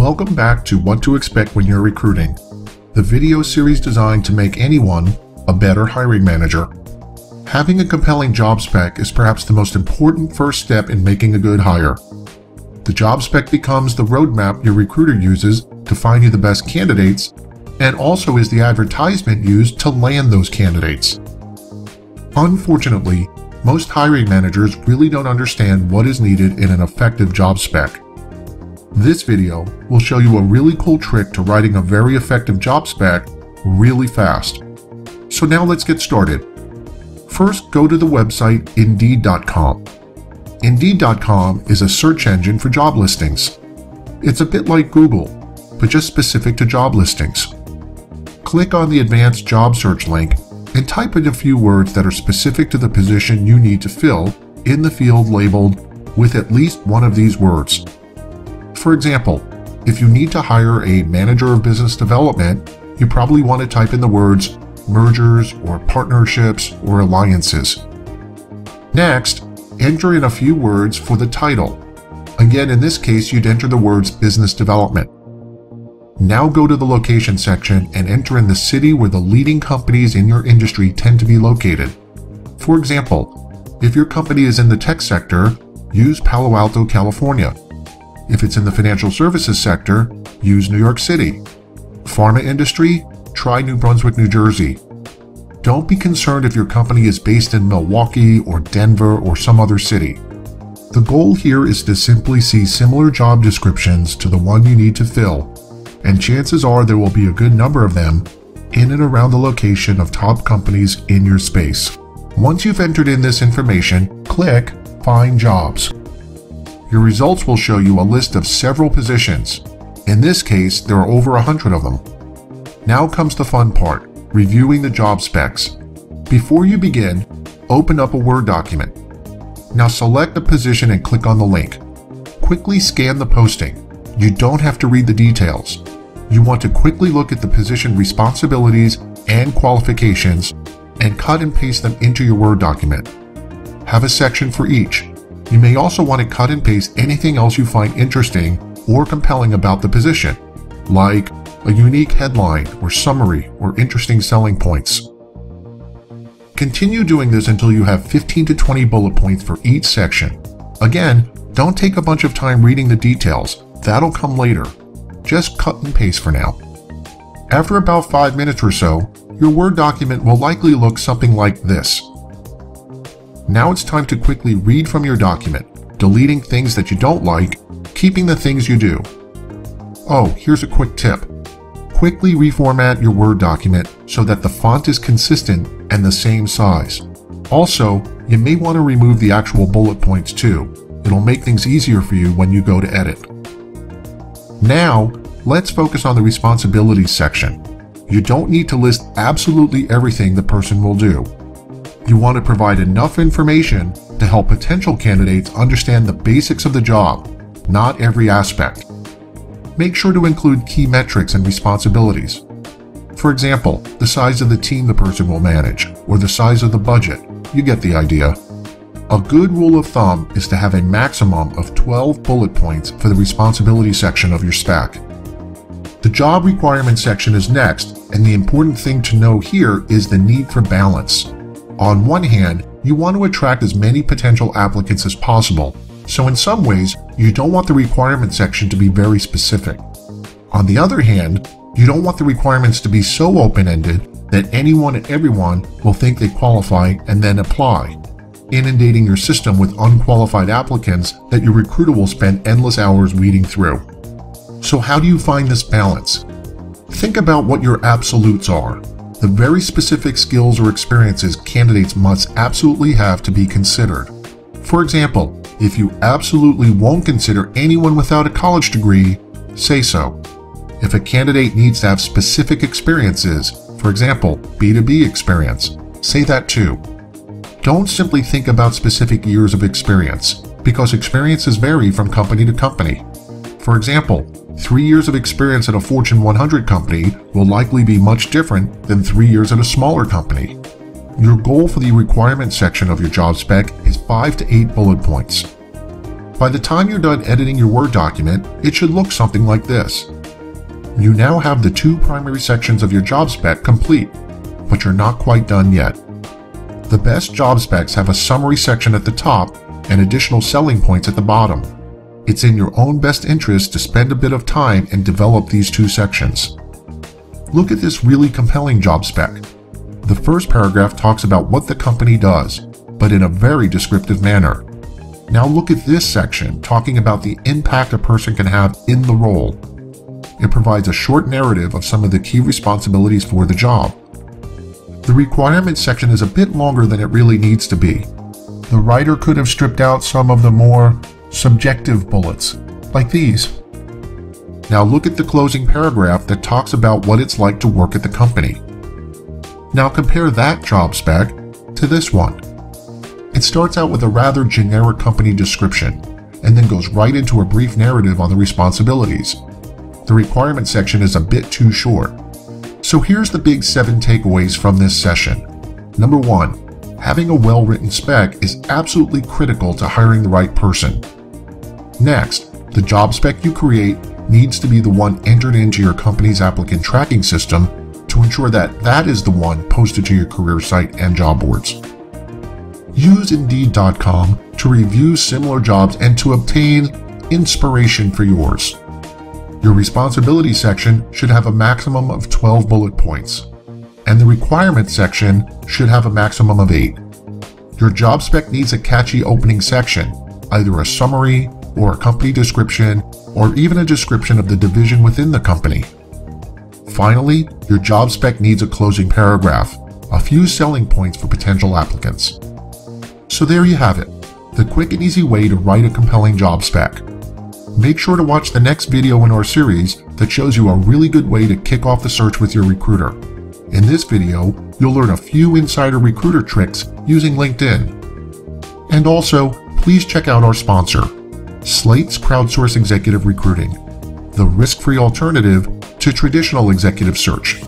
Welcome back to What to Expect When You're Recruiting, the video series designed to make anyone a better hiring manager. Having a compelling job spec is perhaps the most important first step in making a good hire. The job spec becomes the roadmap your recruiter uses to find you the best candidates, and also is the advertisement used to land those candidates. Unfortunately, most hiring managers really don't understand what is needed in an effective job spec. This video will show you a really cool trick to writing a very effective job spec really fast. So now let's get started. First, go to the website Indeed.com. Indeed.com is a search engine for job listings. It's a bit like Google, but just specific to job listings. Click on the advanced job search link and type in a few words that are specific to the position you need to fill in the field labeled with at least one of these words. For example, if you need to hire a manager of business development, you probably want to type in the words mergers or partnerships or alliances. Next, enter in a few words for the title. Again, in this case, you'd enter the words business development. Now go to the location section and enter in the city where the leading companies in your industry tend to be located. For example, if your company is in the tech sector, use Palo Alto, California. If it's in the financial services sector, use New York City. Pharma industry, try New Brunswick, New Jersey. Don't be concerned if your company is based in Milwaukee or Denver or some other city. The goal here is to simply see similar job descriptions to the one you need to fill, and chances are there will be a good number of them in and around the location of top companies in your space. Once you've entered in this information, click Find Jobs. Your results will show you a list of several positions. In this case, there are over 100 of them. Now comes the fun part, reviewing the job specs. Before you begin, open up a Word document. Now select the position and click on the link. Quickly scan the posting. You don't have to read the details. You want to quickly look at the position responsibilities and qualifications and cut and paste them into your Word document. Have a section for each. You may also want to cut and paste anything else you find interesting or compelling about the position, like a unique headline or summary or interesting selling points. Continue doing this until you have 15 to 20 bullet points for each section. Again, don't take a bunch of time reading the details. That'll come later. Just cut and paste for now. After about 5 minutes or so, your Word document will likely look something like this. Now it's time to quickly read from your document, deleting things that you don't like, keeping the things you do. Oh, here's a quick tip. Quickly reformat your Word document so that the font is consistent and the same size. Also, you may want to remove the actual bullet points too. It'll make things easier for you when you go to edit. Now, let's focus on the responsibilities section. You don't need to list absolutely everything the person will do. You want to provide enough information to help potential candidates understand the basics of the job, not every aspect. Make sure to include key metrics and responsibilities. For example, the size of the team the person will manage, or the size of the budget. You get the idea. A good rule of thumb is to have a maximum of 12 bullet points for the responsibility section of your spec. The job requirements section is next, and the important thing to know here is the need for balance. On one hand, you want to attract as many potential applicants as possible, so in some ways, you don't want the requirements section to be very specific. On the other hand, you don't want the requirements to be so open-ended that anyone and everyone will think they qualify and then apply, inundating your system with unqualified applicants that your recruiter will spend endless hours weeding through. So how do you find this balance? Think about what your absolutes are. The very specific skills or experiences candidates must absolutely have to be considered. For example, if you absolutely won't consider anyone without a college degree, say so. If a candidate needs to have specific experiences, for example, B2B experience, say that too. Don't simply think about specific years of experience, because experiences vary from company to company. For example, 3 years of experience at a Fortune 100 company will likely be much different than 3 years at a smaller company. Your goal for the requirements section of your job spec is 5 to 8 bullet points. By the time you're done editing your Word document, it should look something like this. You now have the 2 primary sections of your job spec complete, but you're not quite done yet. The best job specs have a summary section at the top and additional selling points at the bottom. It's in your own best interest to spend a bit of time and develop these 2 sections. Look at this really compelling job spec. The first paragraph talks about what the company does, but in a very descriptive manner. Now look at this section talking about the impact a person can have in the role. It provides a short narrative of some of the key responsibilities for the job. The requirements section is a bit longer than it really needs to be. The writer could have stripped out some of the more subjective bullets, like these. Now look at the closing paragraph that talks about what it's like to work at the company. Now compare that job spec to this one. It starts out with a rather generic company description, and then goes right into a brief narrative on the responsibilities. The requirement section is a bit too short. So here's the big 7 takeaways from this session. Number 1, having a well-written spec is absolutely critical to hiring the right person. Next, the job spec you create needs to be the one entered into your company's applicant tracking system to ensure that that is the one posted to your career site and job boards. Use Indeed.com to review similar jobs and to obtain inspiration for yours. Your responsibility section should have a maximum of 12 bullet points, and the requirements section should have a maximum of 8. Your job spec needs a catchy opening section, either a summary or a company description, or even a description of the division within the company. Finally, your job spec needs a closing paragraph, a few selling points for potential applicants. So there you have it, the quick and easy way to write a compelling job spec. Make sure to watch the next video in our series that shows you a really good way to kick off the search with your recruiter. In this video, you'll learn a few insider recruiter tricks using LinkedIn. And also, please check out our sponsor, Slate's Crowdsource Executive Recruiting, the risk-free alternative to traditional executive search.